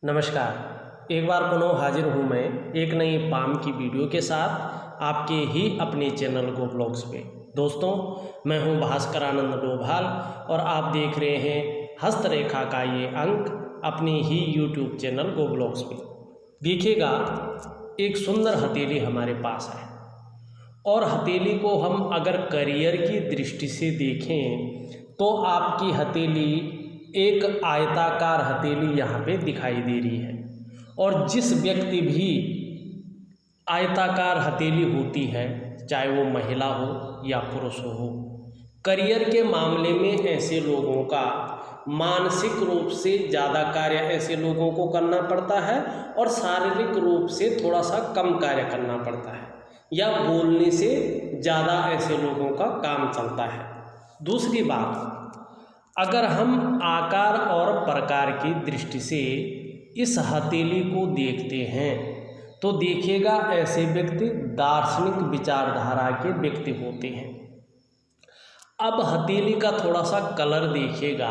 नमस्कार। एक बार पुनः हाजिर हूँ मैं एक नई पाम की वीडियो के साथ आपके ही अपने चैनल गो ब्लॉग्स पे। दोस्तों, मैं हूँ भास्कर आनंद डोभाल और आप देख रहे हैं हस्तरेखा का ये अंक अपने ही यूट्यूब चैनल गो ब्लॉग्स पे। देखिएगा, एक सुंदर हथेली हमारे पास है और हथेली को हम अगर करियर की दृष्टि से देखें तो आपकी हथेली एक आयताकार हथेली यहाँ पे दिखाई दे रही है। और जिस व्यक्ति भी आयताकार हथेली होती है, चाहे वो महिला हो या पुरुष हो, करियर के मामले में ऐसे लोगों का मानसिक रूप से ज़्यादा कार्य ऐसे लोगों को करना पड़ता है और शारीरिक रूप से थोड़ा सा कम कार्य करना पड़ता है, या बोलने से ज़्यादा ऐसे लोगों का काम चलता है। दूसरी बात, अगर हम आकार और प्रकार की दृष्टि से इस हथेली को देखते हैं तो देखिएगा ऐसे व्यक्ति दार्शनिक विचारधारा के व्यक्ति होते हैं। अब हथेली का थोड़ा सा कलर देखिएगा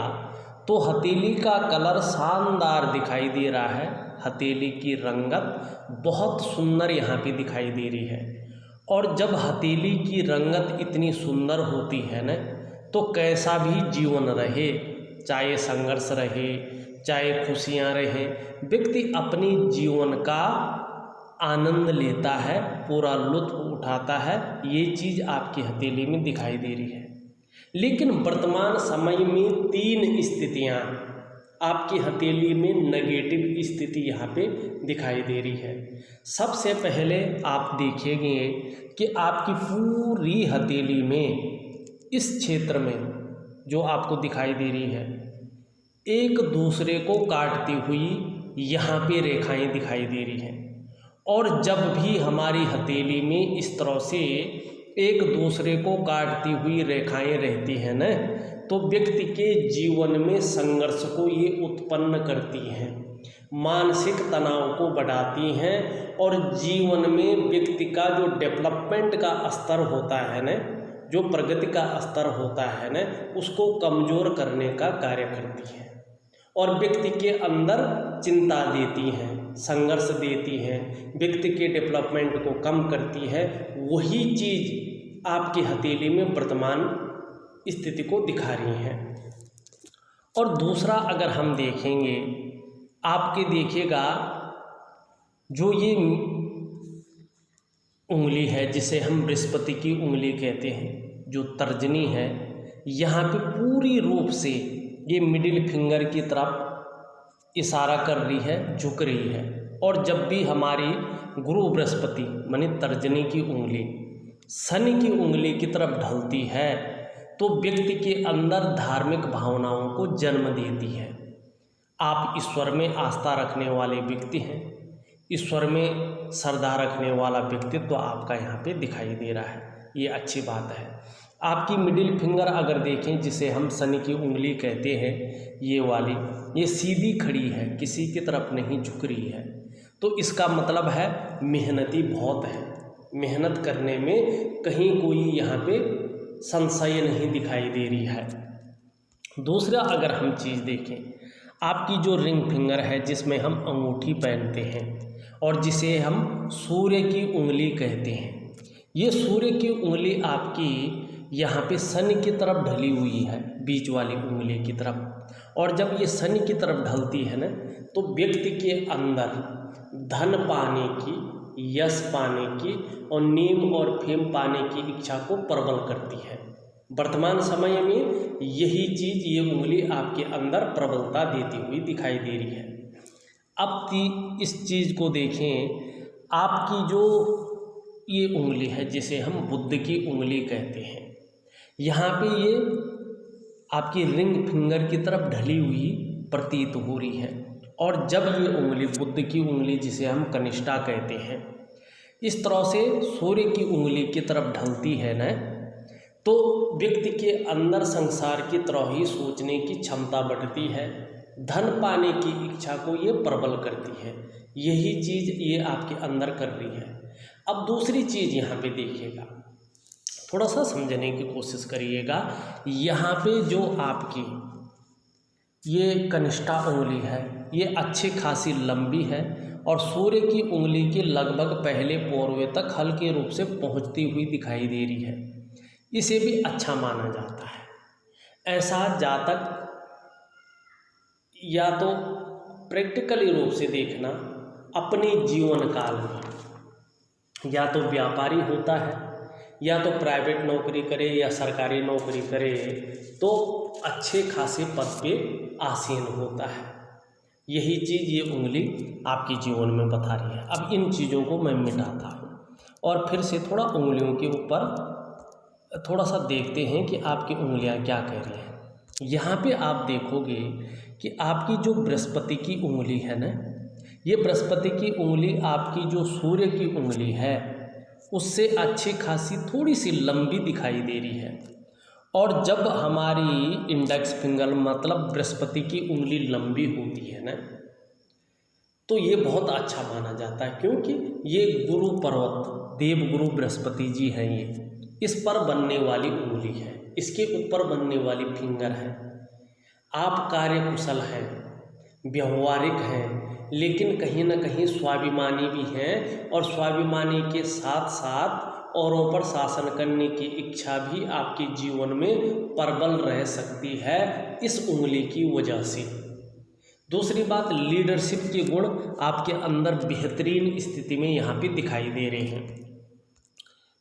तो हथेली का कलर शानदार दिखाई दे रहा है। हथेली की रंगत बहुत सुंदर यहाँ पे दिखाई दे रही है। और जब हथेली की रंगत इतनी सुंदर होती है न, तो कैसा भी जीवन रहे, चाहे संघर्ष रहे, चाहे खुशियाँ रहे, व्यक्ति अपनी जीवन का आनंद लेता है, पूरा लुत्फ उठाता है। ये चीज़ आपकी हथेली में दिखाई दे रही है। लेकिन वर्तमान समय में 3 स्थितियाँ आपकी हथेली में नेगेटिव स्थिति यहाँ पे दिखाई दे रही है। सबसे पहले आप देखेंगे कि आपकी पूरी हथेली में इस क्षेत्र में जो आपको दिखाई दे रही है, एक दूसरे को काटती हुई यहाँ पे रेखाएं दिखाई दे रही हैं। और जब भी हमारी हथेली में इस तरह से एक दूसरे को काटती हुई रेखाएं रहती हैं न, तो व्यक्ति के जीवन में संघर्ष को ये उत्पन्न करती हैं, मानसिक तनाव को बढ़ाती हैं और जीवन में व्यक्ति का जो डेवलपमेंट का स्तर होता है न, जो प्रगति का स्तर होता है न, उसको कमज़ोर करने का कार्य करती है और व्यक्ति के अंदर चिंता देती हैं, संघर्ष देती हैं, व्यक्ति के डेवलपमेंट को कम करती है। वही चीज़ आपकी हथेली में वर्तमान स्थिति को दिखा रही हैं। और दूसरा, अगर हम देखेंगे, आपके देखिएगा जो ये उंगली है जिसे हम बृहस्पति की उंगली कहते हैं, जो तर्जनी है, यहाँ पे पूरी रूप से ये मिडिल फिंगर की तरफ इशारा कर रही है, झुक रही है। और जब भी हमारी गुरु बृहस्पति माने तर्जनी की उंगली शनि की उंगली की तरफ ढलती है तो व्यक्ति के अंदर धार्मिक भावनाओं को जन्म देती है। आप ईश्वर में आस्था रखने वाले व्यक्ति हैं, ईश्वर में श्रद्धा रखने वाला व्यक्तित्व तो आपका यहाँ पे दिखाई दे रहा है, ये अच्छी बात है। आपकी मिडिल फिंगर अगर देखें, जिसे हम शनि की उंगली कहते हैं, ये वाली ये सीधी खड़ी है, किसी की तरफ नहीं झुक रही है, तो इसका मतलब है मेहनती बहुत है, मेहनत करने में कहीं कोई यहाँ पे संशय नहीं दिखाई दे रही है। दूसरा, अगर हम चीज़ देखें, आपकी जो रिंग फिंगर है जिसमें हम अंगूठी पहनते हैं और जिसे हम सूर्य की उंगली कहते हैं, ये सूर्य की उंगली आपकी यहाँ पे शनि की तरफ ढली हुई है, बीच वाली उंगली की तरफ। और जब ये शनि की तरफ ढलती है ना, तो व्यक्ति के अंदर धन पाने की, यश पाने की और नेम और फेम पाने की इच्छा को प्रबल करती है। वर्तमान समय में यही चीज़, ये उंगली आपके अंदर प्रबलता देती हुई दिखाई दे रही है। अब इस चीज़ को देखें, आपकी जो ये उंगली है जिसे हम बुध की उंगली कहते हैं, यहाँ पे ये आपकी रिंग फिंगर की तरफ ढली हुई प्रतीत हो रही है। और जब ये उंगली बुध की उंगली जिसे हम कनिष्ठा कहते हैं, इस तरह से सूर्य की उंगली की तरफ ढलती है न, तो व्यक्ति के अंदर संसार की तरह ही सोचने की क्षमता बढ़ती है, धन पाने की इच्छा को ये प्रबल करती है। यही चीज़ ये आपके अंदर कर रही है। अब दूसरी चीज़ यहाँ पे देखिएगा, थोड़ा सा समझने की कोशिश करिएगा। यहाँ पे जो आपकी ये कनिष्ठा उंगली है ये अच्छी खासी लंबी है और सूर्य की उंगली के लगभग पहले पोरवे तक हल्के रूप से पहुंचती हुई दिखाई दे रही है। इसे भी अच्छा माना जाता है। ऐसा जातक या तो प्रैक्टिकली रूप से देखना अपने जीवन काल में या तो व्यापारी होता है या तो प्राइवेट नौकरी करे या सरकारी नौकरी करे तो अच्छे खासे पद पे आसीन होता है। यही चीज़ ये उंगली आपके जीवन में बता रही है। अब इन चीज़ों को मैं मिटाता हूँ और फिर से थोड़ा उंगलियों के ऊपर थोड़ा सा देखते हैं कि आपकी उंगलियाँ क्या कह रही हैं। यहाँ पे आप देखोगे कि आपकी जो बृहस्पति की उंगली है ना, ये बृहस्पति की उंगली आपकी जो सूर्य की उंगली है उससे अच्छी खासी थोड़ी सी लंबी दिखाई दे रही है। और जब हमारी इंडेक्स फिंगर मतलब बृहस्पति की उंगली लंबी होती है ना तो ये बहुत अच्छा माना जाता है, क्योंकि ये गुरु पर्वत देवगुरु बृहस्पति जी हैं। ये इस पर बनने वाली उंगली है, इसके ऊपर बनने वाली फिंगर है। आप कार्यकुशल हैं, व्यवहारिक हैं, लेकिन कहीं ना कहीं स्वाभिमानी भी हैं और स्वाभिमानी के साथ साथ औरों पर शासन करने की इच्छा भी आपके जीवन में प्रबल रह सकती है इस उंगली की वजह से। दूसरी बात, लीडरशिप के गुण आपके अंदर बेहतरीन स्थिति में यहाँ पे दिखाई दे रहे हैं।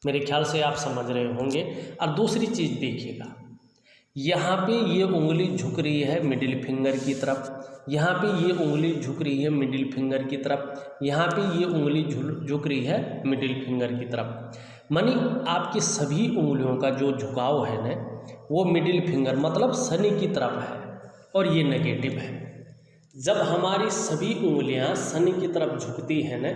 मेरे ख्याल से आप समझ रहे होंगे। और दूसरी चीज़ देखिएगा, यहाँ पे ये उंगली झुक रही है मिडिल फिंगर की तरफ, यहाँ पे ये उंगली झुक रही है मिडिल फिंगर की तरफ, यहाँ पे ये उंगली झुक रही है मिडिल फिंगर की तरफ। मानी आपकी सभी उंगलियों का जो झुकाव है ना वो मिडिल फिंगर मतलब शनि की तरफ है और ये नेगेटिव है। जब हमारी सभी उंगलियां शनि की तरफ झुकती हैं ना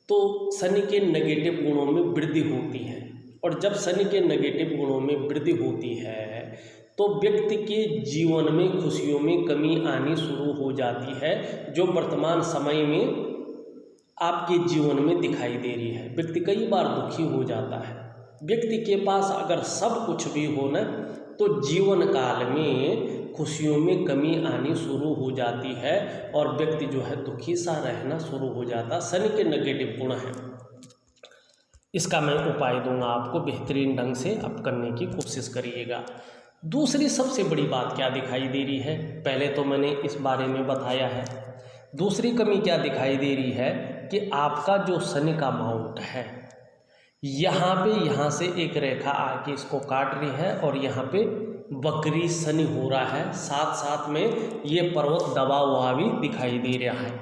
तो शनि के नेगेटिव गुणों में वृद्धि होती है, और जब शनि के नेगेटिव गुणों में वृद्धि होती है तो व्यक्ति के जीवन में खुशियों में कमी आनी शुरू हो जाती है, जो वर्तमान समय में आपके जीवन में दिखाई दे रही है। व्यक्ति कई बार दुखी हो जाता है। व्यक्ति के पास अगर सब कुछ भी हो ना तो जीवन काल में खुशियों में कमी आनी शुरू हो जाती है और व्यक्ति जो है दुखी सा रहना शुरू हो जाता। शनि के नेगेटिव गुण है। इसका मैं उपाय दूंगा आपको, बेहतरीन ढंग से आप करने की कोशिश करिएगा। दूसरी सबसे बड़ी बात क्या दिखाई दे रही है, पहले तो मैंने इस बारे में बताया है। दूसरी कमी क्या दिखाई दे रही है कि आपका जो शनि का माउंट है यहाँ से एक रेखा आके इसको काट रही है और यहाँ पे वक्री शनि हो रहा है, साथ साथ में ये पर्वत दबा हुआ भी दिखाई दे रहा है।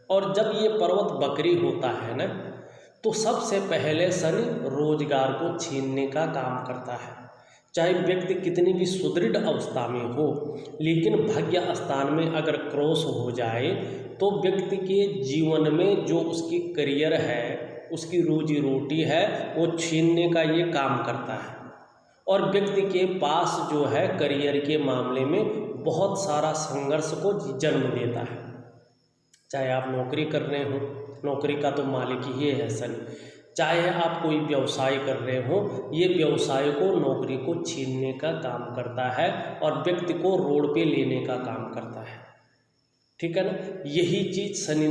और जब ये पर्वत वक्री होता है ना तो सबसे पहले शनि रोजगार को छीनने का काम करता है। चाहे व्यक्ति कितनी भी सुदृढ़ अवस्था में हो, लेकिन भाग्य स्थान में अगर क्रॉस हो जाए तो व्यक्ति के जीवन में जो उसकी करियर है, उसकी रोजी रोटी है, वो छीनने का ये काम करता है। और व्यक्ति के पास जो है करियर के मामले में बहुत सारा संघर्ष को जन्म देता है। चाहे आप नौकरी कर रहे हो, नौकरी का तो मालिक ही है शनि। चाहे आप कोई व्यवसाय कर रहे हो, ये व्यवसाय को नौकरी को छीनने का काम करता है और व्यक्ति को रोड पे लेने का काम करता है। ठीक है ना। यही चीज़ शनि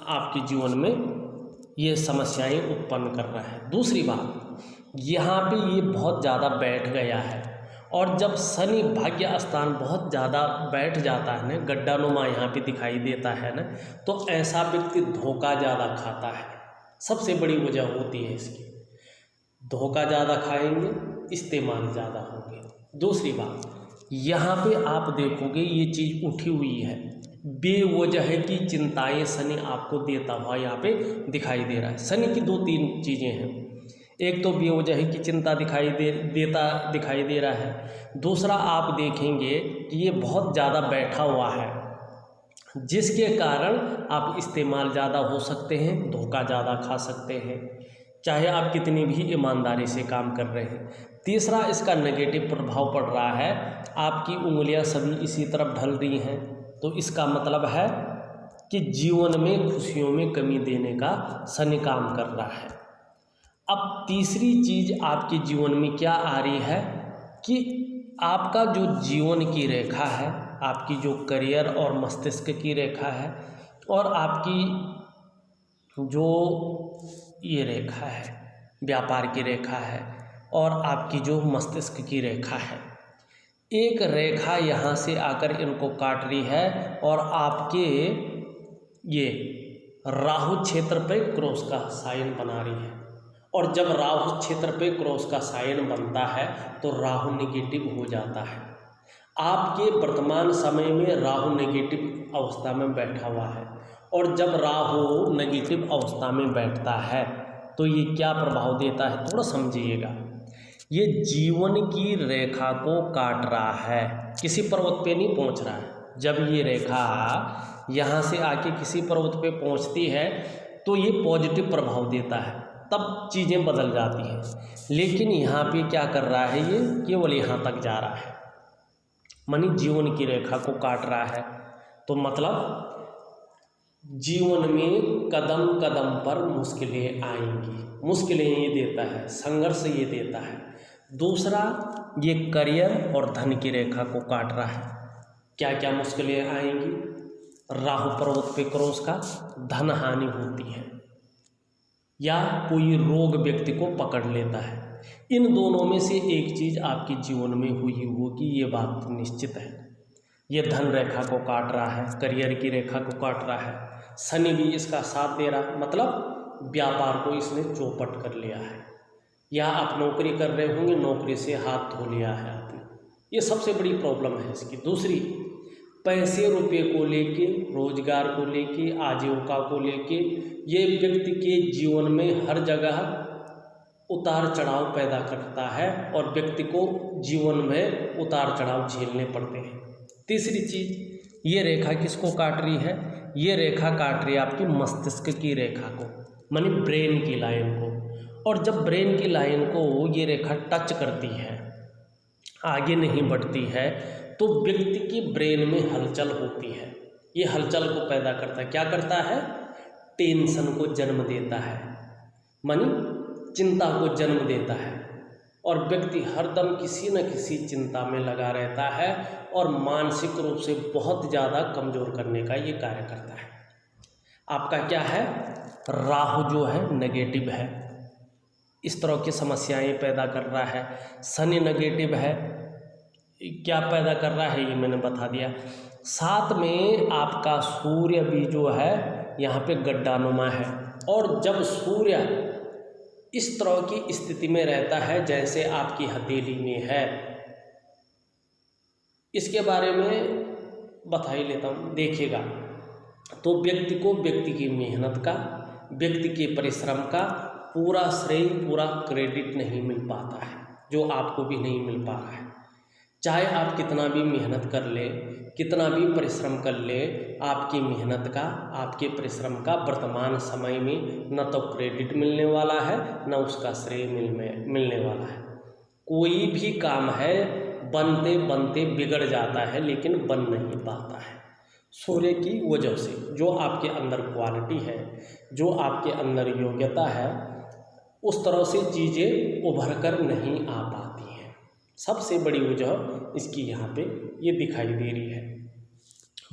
आपके जीवन में ये समस्याएं उत्पन्न कर रहा है। दूसरी बात, यहाँ पे ये बहुत ज़्यादा बैठ गया है, और जब शनि भाग्य स्थान बहुत ज़्यादा बैठ जाता है ना, गड्ढानुमा यहाँ पे दिखाई देता है ना, तो ऐसा व्यक्ति धोखा ज़्यादा खाता है। सबसे बड़ी वजह होती है इसकी, धोखा ज़्यादा खाएंगे, इस्तेमाल ज़्यादा होंगे। दूसरी बात, यहाँ पे आप देखोगे ये चीज़ उठी हुई है, बेवजह की चिंताएं शनि आपको देता हुआ यहाँ पे दिखाई दे रहा है। शनि की 2-3 चीज़ें हैं। एक तो बेवजह की चिंता दिखाई दे रहा है। दूसरा, आप देखेंगे कि ये बहुत ज़्यादा बैठा हुआ है, जिसके कारण आप इस्तेमाल ज़्यादा हो सकते हैं, धोखा ज़्यादा खा सकते हैं, चाहे आप कितनी भी ईमानदारी से काम कर रहे हैं। तीसरा, इसका नेगेटिव प्रभाव पड़ रहा है, आपकी उंगलियां सभी इसी तरफ ढल रही हैं, तो इसका मतलब है कि जीवन में खुशियों में कमी देने का शनि काम कर रहा है। अब तीसरी चीज़ आपके जीवन में क्या आ रही है कि आपका जो जीवन की रेखा है आपकी जो करियर और मस्तिष्क की रेखा है, और आपकी जो ये रेखा है व्यापार की रेखा है, और आपकी जो मस्तिष्क की रेखा है, एक रेखा यहाँ से आकर इनको काट रही है और आपके ये राहु क्षेत्र पे क्रॉस का साइन बना रही है। और जब राहु क्षेत्र पे क्रॉस का साइन बनता है तो राहु नेगेटिव हो जाता है। आपके वर्तमान समय में राहु नेगेटिव अवस्था में बैठा हुआ है, और जब राहु नेगेटिव अवस्था में बैठता है तो ये क्या प्रभाव देता है, थोड़ा समझिएगा। ये जीवन की रेखा को काट रहा है, किसी पर्वत पे नहीं पहुंच रहा है। जब ये रेखा यहाँ से आके किसी पर्वत पे पहुंचती है तो ये पॉजिटिव प्रभाव देता है, तब चीज़ें बदल जाती हैं। लेकिन यहाँ पे क्या कर रहा है, ये केवल यहाँ तक जा रहा है, मानी जीवन की रेखा को काट रहा है। तो मतलब जीवन में कदम कदम पर मुश्किलें आएंगी, मुश्किलें ये देता है, संघर्ष ये देता है। दूसरा, ये करियर और धन की रेखा को काट रहा है। क्या क्या मुश्किलें आएंगी, राहु पर्वत पे क्रॉस का धन हानि होती है, या कोई रोग व्यक्ति को पकड़ लेता है। इन दोनों में से एक चीज़ आपके जीवन में हुई होगी, ये बात निश्चित है। ये धन रेखा को काट रहा है, करियर की रेखा को काट रहा है, शनि भी इसका साथ दे रहा है, मतलब व्यापार को इसने चौपट कर लिया है। या आप नौकरी कर रहे होंगे, नौकरी से हाथ धो लिया है आपने, ये सबसे बड़ी प्रॉब्लम है इसकी। दूसरी, पैसे रुपये को लेके, रोजगार को लेके, आजीविका को लेके, ये व्यक्ति के जीवन में हर जगह उतार चढ़ाव पैदा करता है और व्यक्ति को जीवन में उतार चढ़ाव झेलने पड़ते हैं। तीसरी चीज़, ये रेखा किसको काट रही है, ये रेखा काट रही है आपकी मस्तिष्क की रेखा को, मानी ब्रेन की लाइन को। और जब ब्रेन की लाइन को ये रेखा टच करती है, आगे नहीं बढ़ती है, तो व्यक्ति की ब्रेन में हलचल होती है। ये हलचल को पैदा करता है, क्या करता है, टेंशन को जन्म देता है, मानी चिंता को जन्म देता है, और व्यक्ति हरदम किसी न किसी चिंता में लगा रहता है और मानसिक रूप से बहुत ज़्यादा कमज़ोर करने का ये कार्य करता है। आपका क्या है, राहु जो है नेगेटिव है, इस तरह की समस्याएं पैदा कर रहा है। शनि नेगेटिव है, क्या पैदा कर रहा है ये मैंने बता दिया। साथ में आपका सूर्य भी जो है यहाँ पे गड्ढानुमा है, और जब सूर्य इस तरह की स्थिति में रहता है जैसे आपकी हथेली में है, इसके बारे में बता ही लेता हूँ, देखिएगा। तो व्यक्ति को व्यक्ति की मेहनत का, व्यक्ति के परिश्रम का पूरा श्रेय, पूरा क्रेडिट नहीं मिल पाता है, जो आपको भी नहीं मिल पा रहा है। चाहे आप कितना भी मेहनत कर ले, कितना भी परिश्रम कर ले, आपकी मेहनत का, आपके परिश्रम का वर्तमान समय में न तो क्रेडिट मिलने वाला है, न उसका श्रेय मिलने वाला है। कोई भी काम है बनते बनते बिगड़ जाता है, लेकिन बन नहीं पाता है सूर्य की वजह से। जो आपके अंदर क्वालिटी है, जो आपके अंदर योग्यता है, उस तरह से चीज़ें उभर कर नहीं आ पाती हैं। सबसे बड़ी वजह इसकी यहाँ पे ये दिखाई दे रही है।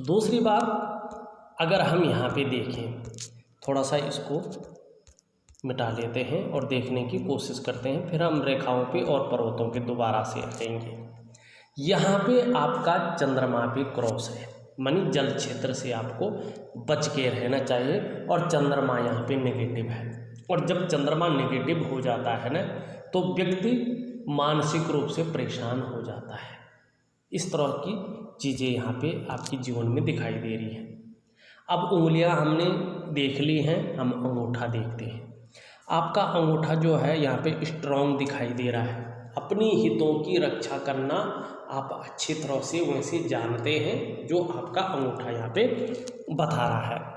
दूसरी बात, अगर हम यहाँ पे देखें, थोड़ा सा इसको मिटा लेते हैं और देखने की कोशिश करते हैं, फिर हम रेखाओं पे और पर्वतों पे दोबारा से आएंगे। यहाँ पे आपका चंद्रमा पे क्रॉस है, मानी जल क्षेत्र से आपको बच के रहना चाहिए, और चंद्रमा यहाँ पे नेगेटिव है। और जब चंद्रमा नेगेटिव हो जाता है ना, तो व्यक्ति मानसिक रूप से परेशान हो जाता है। इस तरह की चीज़ें यहाँ पे आपके जीवन में दिखाई दे रही हैं। अब उंगलियाँ हमने देख ली हैं, हम अंगूठा देखते हैं। आपका अंगूठा जो है यहाँ पे स्ट्रॉन्ग दिखाई दे रहा है। अपनी हितों की रक्षा करना आप अच्छी तरह से वैसे जानते हैं, जो आपका अंगूठा यहाँ पे बता रहा है।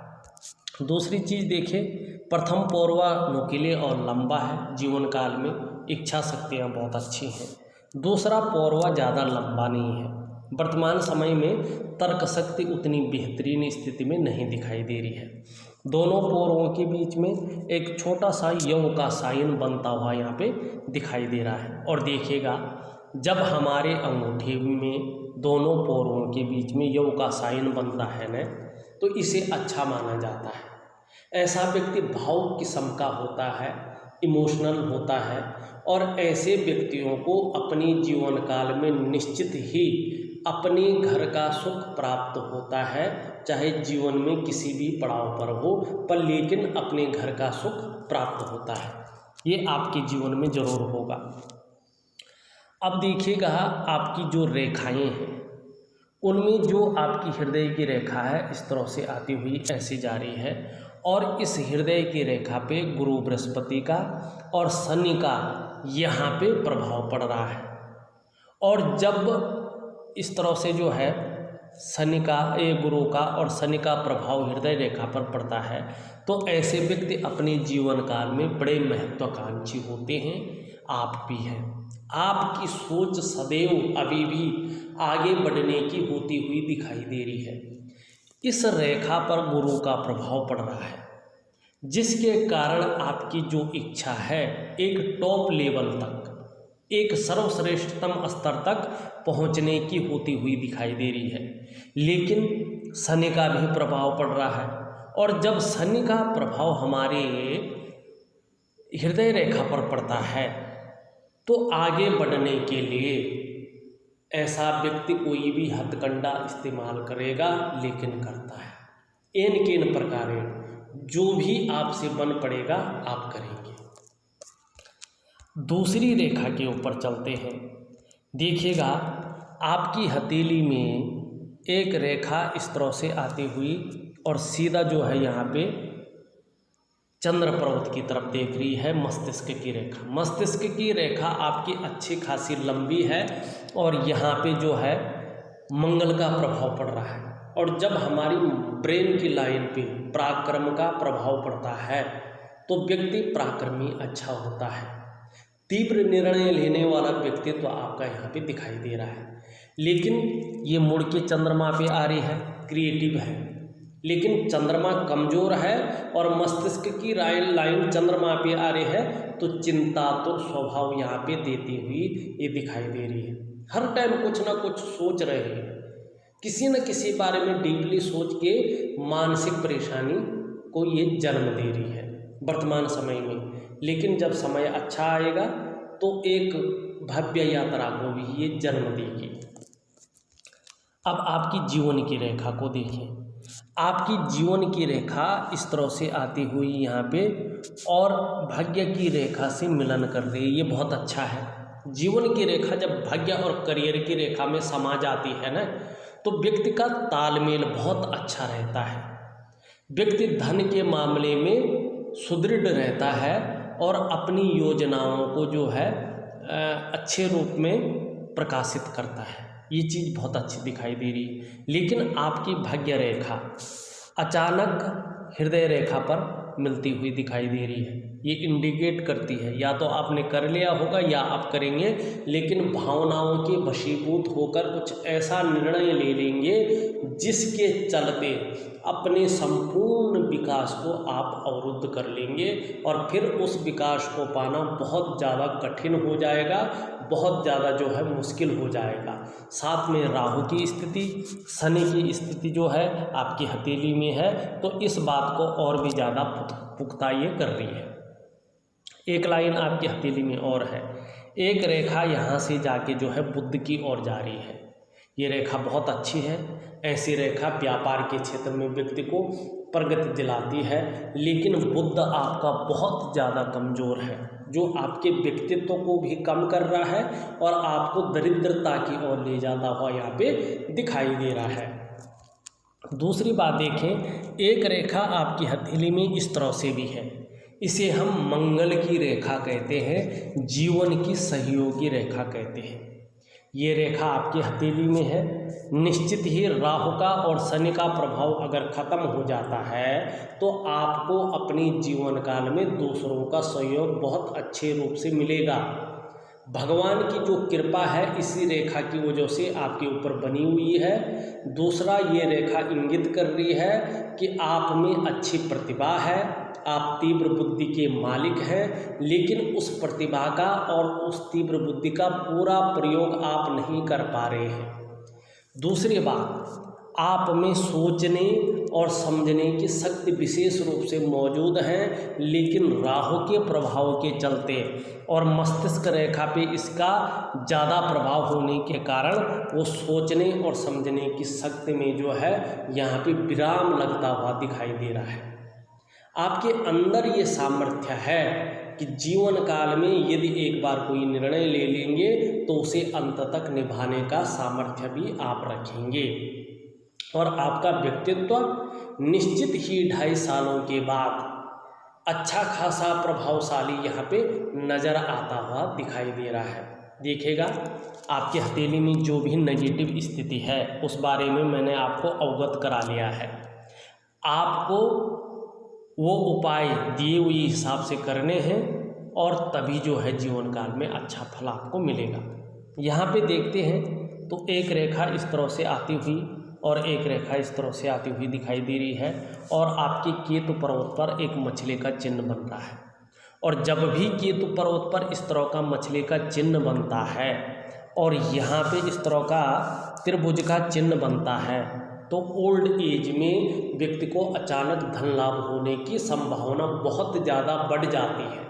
दूसरी चीज़ देखें, प्रथम पौरवा नुकीले और लंबा है, जीवन काल में इच्छा शक्तियाँ बहुत अच्छी हैं। दूसरा पौरवा ज़्यादा लंबा नहीं है, वर्तमान समय में तर्क शक्ति उतनी बेहतरीन स्थिति में नहीं दिखाई दे रही है। दोनों पौरवों के बीच में एक छोटा सा यव का साइन बनता हुआ यहाँ पे दिखाई दे रहा है। और देखिएगा, जब हमारे अंगूठे में दोनों पोरों के बीच में यव का साइन बनता है न, तो इसे अच्छा माना जाता है। ऐसा व्यक्ति भावुक किस्म का होता है, इमोशनल होता है, और ऐसे व्यक्तियों को अपनी जीवन काल में निश्चित ही अपने घर का सुख प्राप्त होता है, चाहे जीवन में किसी भी पड़ाव पर हो, पर लेकिन अपने घर का सुख प्राप्त होता है। ये आपके जीवन में जरूर होगा। अब देखिएगा, आपकी जो रेखाएं हैं उनमें जो आपकी हृदय की रेखा है इस तरह से आती हुई ऐसे जा रही है, और इस हृदय की रेखा पे गुरु बृहस्पति का और शनि का यहाँ पे प्रभाव पड़ रहा है। और जब इस तरह से जो है शनि का, गुरु का और शनि का प्रभाव हृदय रेखा पर पड़ता है, तो ऐसे व्यक्ति अपने जीवन काल में बड़े महत्वाकांक्षी होते हैं। आप भी हैं। आपकी सोच सदैव अभी भी आगे बढ़ने की होती हुई दिखाई दे रही है। इस रेखा पर गुरु का प्रभाव पड़ रहा है, जिसके कारण आपकी जो इच्छा है एक टॉप लेवल तक, एक सर्वश्रेष्ठतम स्तर तक पहुंचने की होती हुई दिखाई दे रही है। लेकिन शनि का भी प्रभाव पड़ रहा है, और जब शनि का प्रभाव हमारे हृदय रेखा पर पड़ता है तो आगे बढ़ने के लिए ऐसा व्यक्ति कोई भी हथकंडा इस्तेमाल करेगा, लेकिन करता है। एन केन प्रकार जो भी आपसे बन पड़ेगा आप करेंगे। दूसरी रेखा के ऊपर चलते हैं। देखिएगा, आपकी हथेली में एक रेखा इस तरह से आती हुई और सीधा जो है यहाँ पे चंद्र पर्वत की तरफ देख रही है मस्तिष्क की रेखा। मस्तिष्क की रेखा आपकी अच्छी खासी लंबी है, और यहाँ पे जो है मंगल का प्रभाव पड़ रहा है। और जब हमारी ब्रेन की लाइन पे पराक्रम का प्रभाव पड़ता है तो व्यक्ति पराक्रमी अच्छा होता है। तीव्र निर्णय लेने वाला व्यक्तित्व आपका यहाँ पे दिखाई दे रहा है। लेकिन ये मुड़ के चंद्रमा पे आ रही है, क्रिएटिव है, लेकिन चंद्रमा कमज़ोर है और मस्तिष्क की लाइन चंद्रमा पे आ रही है, तो चिंता तो स्वभाव यहाँ पे देती हुई ये दिखाई दे रही है। हर टाइम कुछ ना कुछ सोच रहे हैं, किसी न किसी बारे में डीपली सोच के मानसिक परेशानी को ये जन्म दे रही है वर्तमान समय में। लेकिन जब समय अच्छा आएगा तो एक भव्य यात्रा को भी ये जन्म देगी। अब आपकी जीवन की रेखा को देखें। आपकी जीवन की रेखा इस तरह से आती हुई यहाँ पे और भाग्य की रेखा से मिलन कर रही है। ये बहुत अच्छा है। जीवन की रेखा जब भाग्य और करियर की रेखा में समा जाती है ना, तो व्यक्ति का तालमेल बहुत अच्छा रहता है। व्यक्ति धन के मामले में सुदृढ़ रहता है और अपनी योजनाओं को जो है अच्छे रूप में प्रकाशित करता है। ये चीज़ बहुत अच्छी दिखाई दे रही है। लेकिन आपकी भाग्य रेखा अचानक हृदय रेखा पर मिलती हुई दिखाई दे रही है। ये इंडिकेट करती है या तो आपने कर लिया होगा या आप करेंगे, लेकिन भावनाओं के वशीभूत होकर कुछ ऐसा निर्णय ले लेंगे जिसके चलते अपने संपूर्ण विकास को आप अवरुद्ध कर लेंगे, और फिर उस विकास को पाना बहुत ज़्यादा कठिन हो जाएगा, बहुत ज़्यादा जो है मुश्किल हो जाएगा। साथ में राहु की स्थिति, शनि की स्थिति जो है आपकी हथेली में है, तो इस बात को और भी ज़्यादा पुख्ता ये कर रही है। एक लाइन आपकी हथेली में और है, एक रेखा यहाँ से जाके जो है बुध की ओर जा रही है। ये रेखा बहुत अच्छी है। ऐसी रेखा व्यापार के क्षेत्र में व्यक्ति को प्रगति दिलाती है। लेकिन बुध आपका बहुत ज़्यादा कमज़ोर है, जो आपके व्यक्तित्व को भी कम कर रहा है और आपको दरिद्रता की ओर ले जाता हुआ यहाँ पे दिखाई दे रहा है। दूसरी बात देखें, एक रेखा आपकी हथेली में इस तरह से भी है। इसे हम मंगल की रेखा कहते हैं, जीवन की सहयोगी रेखा कहते हैं। ये रेखा आपकी हथेली में है। निश्चित ही राहु का और शनि का प्रभाव अगर खत्म हो जाता है तो आपको अपने जीवन काल में दूसरों का सहयोग बहुत अच्छे रूप से मिलेगा। भगवान की जो कृपा है इसी रेखा की वजह से आपके ऊपर बनी हुई है। दूसरा, ये रेखा इंगित कर रही है कि आप में अच्छी प्रतिभा है, आप तीव्र बुद्धि के मालिक हैं, लेकिन उस प्रतिभा का और उस तीव्र बुद्धि का पूरा प्रयोग आप नहीं कर पा रहे हैं। दूसरी बात, आप में सोचने और समझने की शक्ति विशेष रूप से मौजूद है, लेकिन राहु के प्रभाव के चलते और मस्तिष्क रेखा पे इसका ज़्यादा प्रभाव होने के कारण वो सोचने और समझने की शक्ति में जो है यहाँ पे विराम लगता हुआ दिखाई दे रहा है। आपके अंदर ये सामर्थ्य है कि जीवन काल में यदि एक बार कोई निर्णय ले लेंगे तो उसे अंत तक निभाने का सामर्थ्य भी आप रखेंगे, और आपका व्यक्तित्व निश्चित ही 2.5 सालों के बाद अच्छा खासा प्रभावशाली यहाँ पे नज़र आता हुआ दिखाई दे रहा है। देखिएगा, आपकी हथेली में जो भी नेगेटिव स्थिति है उस बारे में मैंने आपको अवगत करा लिया है। आपको वो उपाय दिए हुए हिसाब से करने हैं और तभी जो है जीवन काल में अच्छा फल आपको मिलेगा। यहाँ पे देखते हैं तो एक रेखा इस तरह से आती हुई और एक रेखा इस तरह से आती हुई दिखाई दे रही है, और आपके केतु पर्वत पर एक मछली का चिन्ह बन रहा है। और जब भी केतु पर्वत पर इस तरह का मछली का चिन्ह बनता है और यहाँ पे इस तरह का त्रिभुज का चिन्ह बनता है, तो ओल्ड एज में व्यक्ति को अचानक धन लाभ होने की संभावना बहुत ज़्यादा बढ़ जाती है।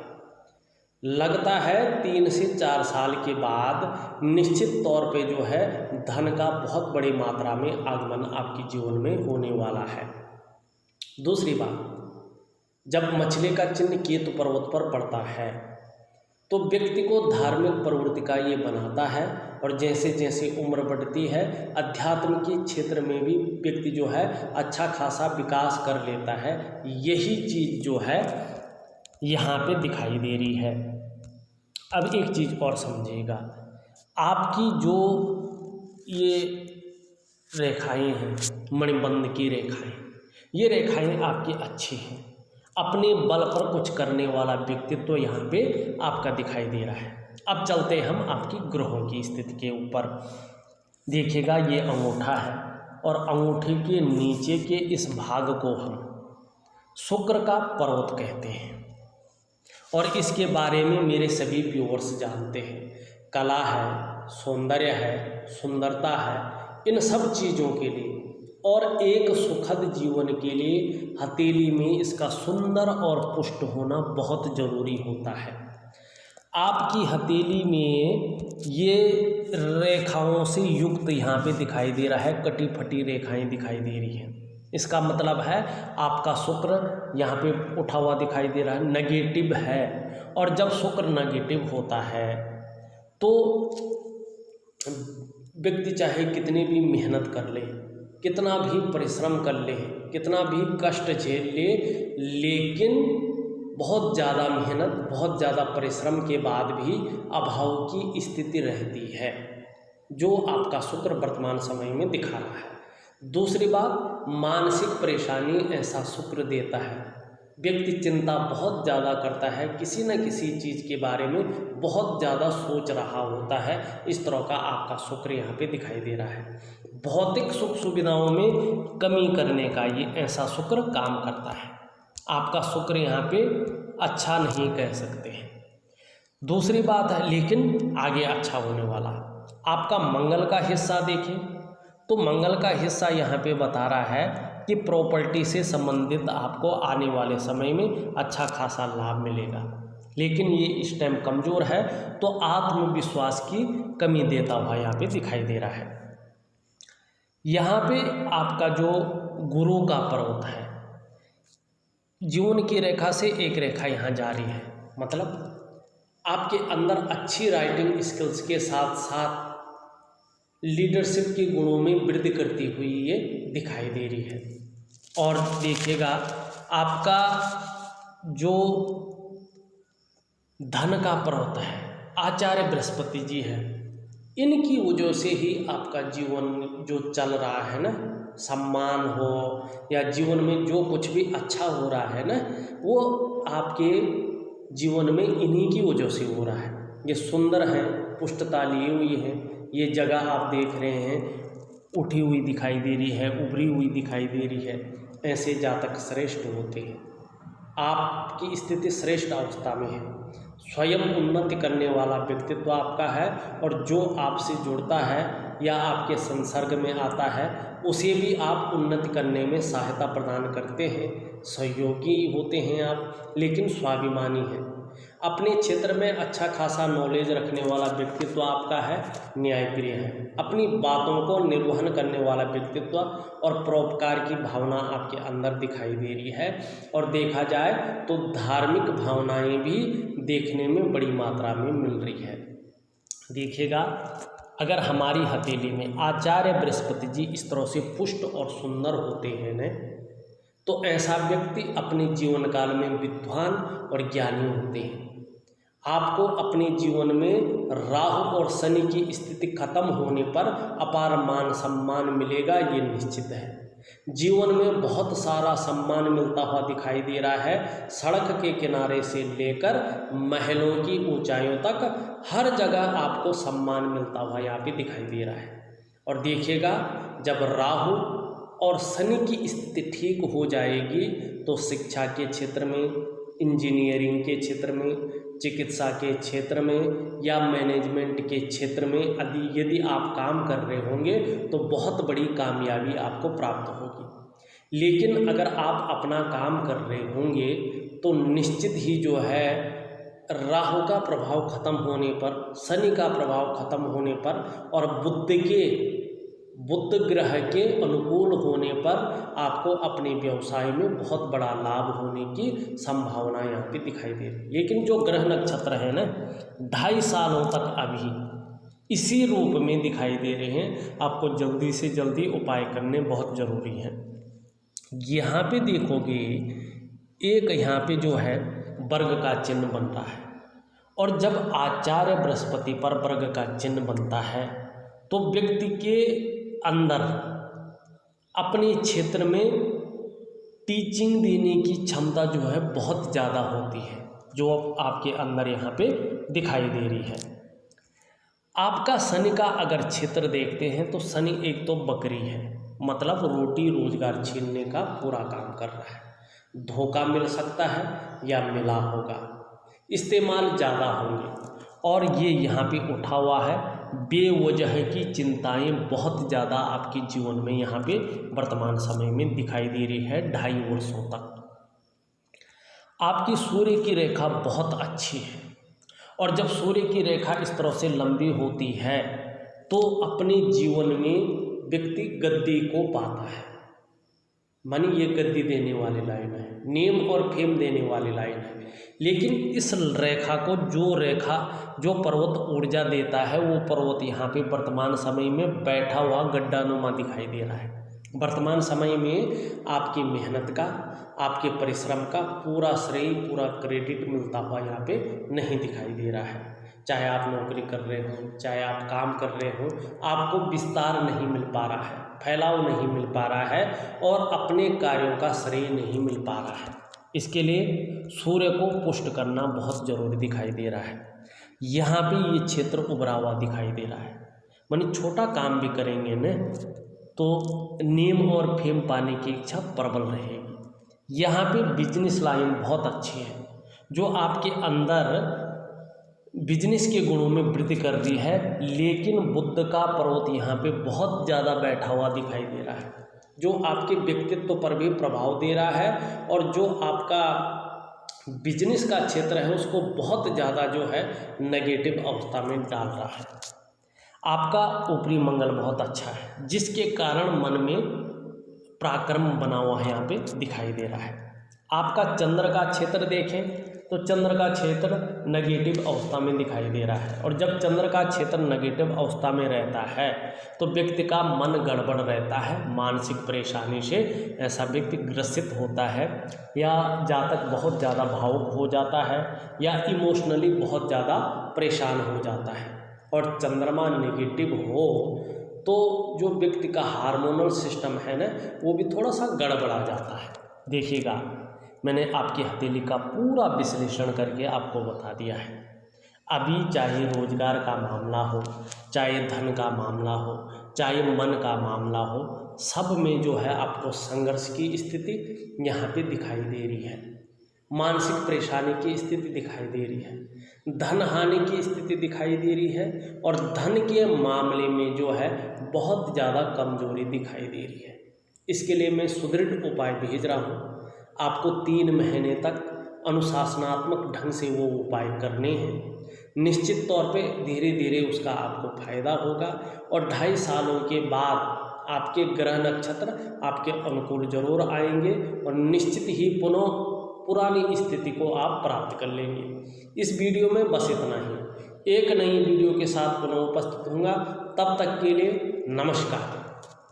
लगता है 3 से 4 साल के बाद निश्चित तौर पे जो है धन का बहुत बड़ी मात्रा में आगमन आपके जीवन में होने वाला है। दूसरी बात, जब मछली का चिन्ह केतु पर्वत पर पड़ता है तो व्यक्ति को धार्मिक प्रवृत्ति का ये बनाता है, और जैसे जैसे उम्र बढ़ती है अध्यात्म के क्षेत्र में भी व्यक्ति जो है अच्छा खासा विकास कर लेता है। यही चीज़ जो है यहाँ पे दिखाई दे रही है। अब एक चीज़ और समझिएगा, आपकी जो ये रेखाएं हैं, मणिबंध की रेखाएं, ये रेखाएं आपकी अच्छी हैं। अपने बल पर कुछ करने वाला व्यक्तित्व यहाँ पे आपका दिखाई दे रहा है। अब चलते हैं हम आपकी ग्रहों की स्थिति के ऊपर। देखिएगा, ये अंगूठा है और अंगूठे के नीचे के इस भाग को हम शुक्र का पर्वत कहते हैं, और इसके बारे में मेरे सभी व्यूअर्स जानते हैं। कला है, सौंदर्य है, सुंदरता है, इन सब चीज़ों के लिए और एक सुखद जीवन के लिए हथेली में इसका सुंदर और पुष्ट होना बहुत ज़रूरी होता है। आपकी हथेली में ये रेखाओं से युक्त यहाँ पे दिखाई दे रहा है, कटी फटी रेखाएं दिखाई दे रही हैं। इसका मतलब है आपका शुक्र यहाँ पे उठा हुआ दिखाई दे रहा है, नेगेटिव है। और जब शुक्र नेगेटिव होता है तो व्यक्ति चाहे कितनी भी मेहनत कर ले, कितना भी परिश्रम कर ले, कितना भी कष्ट झेल ले, लेकिन बहुत ज़्यादा मेहनत, बहुत ज़्यादा परिश्रम के बाद भी अभाव की स्थिति रहती है, जो आपका शुक्र वर्तमान समय में दिखा रहा है। दूसरी बात, मानसिक परेशानी ऐसा शुक्र देता है। व्यक्ति चिंता बहुत ज़्यादा करता है, किसी न किसी चीज़ के बारे में बहुत ज़्यादा सोच रहा होता है। इस तरह का आपका शुक्र यहाँ पे दिखाई दे रहा है। भौतिक सुख सुविधाओं में कमी करने का ये ऐसा शुक्र काम करता है। आपका शुक्र यहाँ पे अच्छा नहीं कह सकते हैं। दूसरी बात है, लेकिन आगे अच्छा होने वाला। आपका मंगल का हिस्सा देखें तो मंगल का हिस्सा यहाँ पे बता रहा है कि प्रॉपर्टी से संबंधित आपको आने वाले समय में अच्छा खासा लाभ मिलेगा, लेकिन ये इस टाइम कमज़ोर है, तो आत्मविश्वास की कमी देता हुआ यहाँ पे दिखाई दे रहा है। यहाँ पे आपका जो गुरु का पर्वत है, जीवन की रेखा से एक रेखा यहाँ जा रही है, मतलब आपके अंदर अच्छी राइटिंग स्किल्स के साथ साथ लीडरशिप के गुणों में वृद्धि करती हुई ये दिखाई दे रही है। और देखिएगा, आपका जो धन का पर्वत है, आचार्य बृहस्पति जी है, इनकी वजह से ही आपका जीवन जो चल रहा है ना, सम्मान हो या जीवन में जो कुछ भी अच्छा हो रहा है ना, वो आपके जीवन में इन्हीं की वजह से हो रहा है। ये सुंदर है, पुष्टता लिए हुई है, ये जगह आप देख रहे हैं उठी हुई दिखाई दे रही है, उभरी हुई दिखाई दे रही है। ऐसे जातक श्रेष्ठ होते हैं। आपकी स्थिति श्रेष्ठ अवस्था में है, स्वयं उन्नति करने वाला व्यक्तित्व आपका है, और जो आपसे जुड़ता है या आपके संसर्ग में आता है उसे भी आप उन्नति करने में सहायता प्रदान करते हैं। सहयोगी होते हैं आप, लेकिन स्वाभिमानी हैं। अपने क्षेत्र में अच्छा खासा नॉलेज रखने वाला व्यक्तित्व आपका है, न्यायप्रिय है। अपनी बातों को निर्वहन करने वाला व्यक्तित्व और परोपकार की भावना आपके अंदर दिखाई दे रही है। और देखा जाए तो धार्मिक भावनाएं भी देखने में बड़ी मात्रा में मिल रही है। देखिएगा, अगर हमारी हथेली में आचार्य बृहस्पति जी इस तरह से पुष्ट और सुंदर होते हैं न, तो ऐसा व्यक्ति अपने जीवन काल में विद्वान और ज्ञानी होते हैं। आपको अपने जीवन में राहु और शनि की स्थिति खत्म होने पर अपार मान सम्मान मिलेगा, ये निश्चित है। जीवन में बहुत सारा सम्मान मिलता हुआ दिखाई दे रहा है। सड़क के किनारे से लेकर महलों की ऊंचाइयों तक हर जगह आपको सम्मान मिलता हुआ यहाँ पे दिखाई दे रहा है। और देखिएगा, जब राहु और शनि की स्थिति ठीक हो जाएगी तो शिक्षा के क्षेत्र में, इंजीनियरिंग के क्षेत्र में, चिकित्सा के क्षेत्र में या मैनेजमेंट के क्षेत्र में यदि आप काम कर रहे होंगे तो बहुत बड़ी कामयाबी आपको प्राप्त होगी। लेकिन अगर आप अपना काम कर रहे होंगे तो निश्चित ही जो है राहु का प्रभाव खत्म होने पर, शनि का प्रभाव खत्म होने पर और बुध ग्रह के अनुकूल होने पर आपको अपने व्यवसाय में बहुत बड़ा लाभ होने की संभावना यहाँ पे दिखाई दे रही है। लेकिन जो ग्रह नक्षत्र है ना, 2.5 सालों तक अभी इसी रूप में दिखाई दे रहे हैं। आपको जल्दी से जल्दी उपाय करने बहुत ज़रूरी हैं। यहाँ पे देखोगे, एक यहाँ पे जो है वर्ग का चिन्ह बन रहा है, और जब आचार्य बृहस्पति पर वर्ग का चिन्ह बनता है तो व्यक्ति के अंदर अपने क्षेत्र में टीचिंग देने की क्षमता जो है बहुत ज़्यादा होती है, जो आपके अंदर यहाँ पे दिखाई दे रही है। आपका शनि का अगर क्षेत्र देखते हैं तो शनि एक तो बकरी है, मतलब रोटी रोजगार छीनने का पूरा काम कर रहा है। धोखा मिल सकता है या मिला होगा, इस्तेमाल ज़्यादा होंगे, और ये यहाँ पे उठा हुआ है। बेवजह की चिंताएं बहुत ज़्यादा आपके जीवन में यहाँ पे वर्तमान समय में दिखाई दे रही है। 2.5 वर्षों तक आपकी सूर्य की रेखा बहुत अच्छी है, और जब सूर्य की रेखा इस तरह से लंबी होती है तो अपने जीवन में व्यक्ति गद्दी को पाता है। मानी ये गद्दी देने वाली लाइन है, नेम और फेम देने वाली लाइन है। लेकिन इस रेखा को, जो पर्वत ऊर्जा देता है, वो पर्वत यहाँ पे वर्तमान समय में बैठा हुआ गड्ढानुमा दिखाई दे रहा है। वर्तमान समय में आपकी मेहनत का, आपके परिश्रम का पूरा श्रेय, पूरा क्रेडिट मिलता हुआ यहाँ पे नहीं दिखाई दे रहा है। चाहे आप नौकरी कर रहे हो, चाहे आप काम कर रहे हो, आपको विस्तार नहीं मिल पा रहा है, फैलाव नहीं मिल पा रहा है, और अपने कार्यों का श्रेय नहीं मिल पा रहा है। इसके लिए सूर्य को पुष्ट करना बहुत ज़रूरी दिखाई दे रहा है। यहाँ पे ये क्षेत्र उभरा हुआ दिखाई दे रहा है। मानी छोटा काम भी करेंगे न तो नेम और फेम पाने की इच्छा प्रबल रहेगी। यहाँ पे बिजनेस लाइन बहुत अच्छी है, जो आपके अंदर बिजनेस के गुणों में वृद्धि कर रही है। लेकिन बुध का पर्वत यहाँ पे बहुत ज़्यादा बैठा हुआ दिखाई दे रहा है, जो आपके व्यक्तित्व पर भी प्रभाव दे रहा है, और जो आपका बिजनेस का क्षेत्र है उसको बहुत ज़्यादा जो है नेगेटिव अवस्था में डाल रहा है। आपका ऊपरी मंगल बहुत अच्छा है, जिसके कारण मन में पराक्रम बना हुआ यहाँ पे दिखाई दे रहा है। आपका चंद्र का क्षेत्र देखें तो चंद्र का क्षेत्र नेगेटिव अवस्था में दिखाई दे रहा है, और जब चंद्र का क्षेत्र नेगेटिव अवस्था में रहता है तो व्यक्ति का मन गड़बड़ रहता है। मानसिक परेशानी से ऐसा व्यक्ति ग्रसित होता है, या जातक बहुत ज़्यादा भावुक हो जाता है, या इमोशनली बहुत ज़्यादा परेशान हो जाता है। और चंद्रमा नेगेटिव हो तो जो व्यक्ति का हार्मोनल सिस्टम है ना, वो भी थोड़ा सा गड़बड़ा जाता है। देखिएगा, मैंने आपकी हथेली का पूरा विश्लेषण करके आपको बता दिया है। अभी चाहे रोजगार का मामला हो, चाहे धन का मामला हो, चाहे मन का मामला हो, सब में जो है आपको संघर्ष की स्थिति यहाँ पे दिखाई दे रही है। मानसिक परेशानी की स्थिति दिखाई दे रही है, धन हानि की स्थिति दिखाई दे रही है और धन के मामले में जो है बहुत ज़्यादा कमजोरी दिखाई दे रही है। इसके लिए मैं सुदृढ़ उपाय भेज रहा हूँ। आपको 3 महीने तक अनुशासनात्मक ढंग से वो उपाय करने हैं। निश्चित तौर पे धीरे धीरे उसका आपको फायदा होगा और 2.5 सालों के बाद आपके ग्रह नक्षत्र आपके अनुकूल जरूर आएंगे और निश्चित ही पुनः पुरानी स्थिति को आप प्राप्त कर लेंगे। इस वीडियो में बस इतना ही। एक नई वीडियो के साथ पुनः उपस्थित होऊंगा। तब तक के लिए नमस्कार।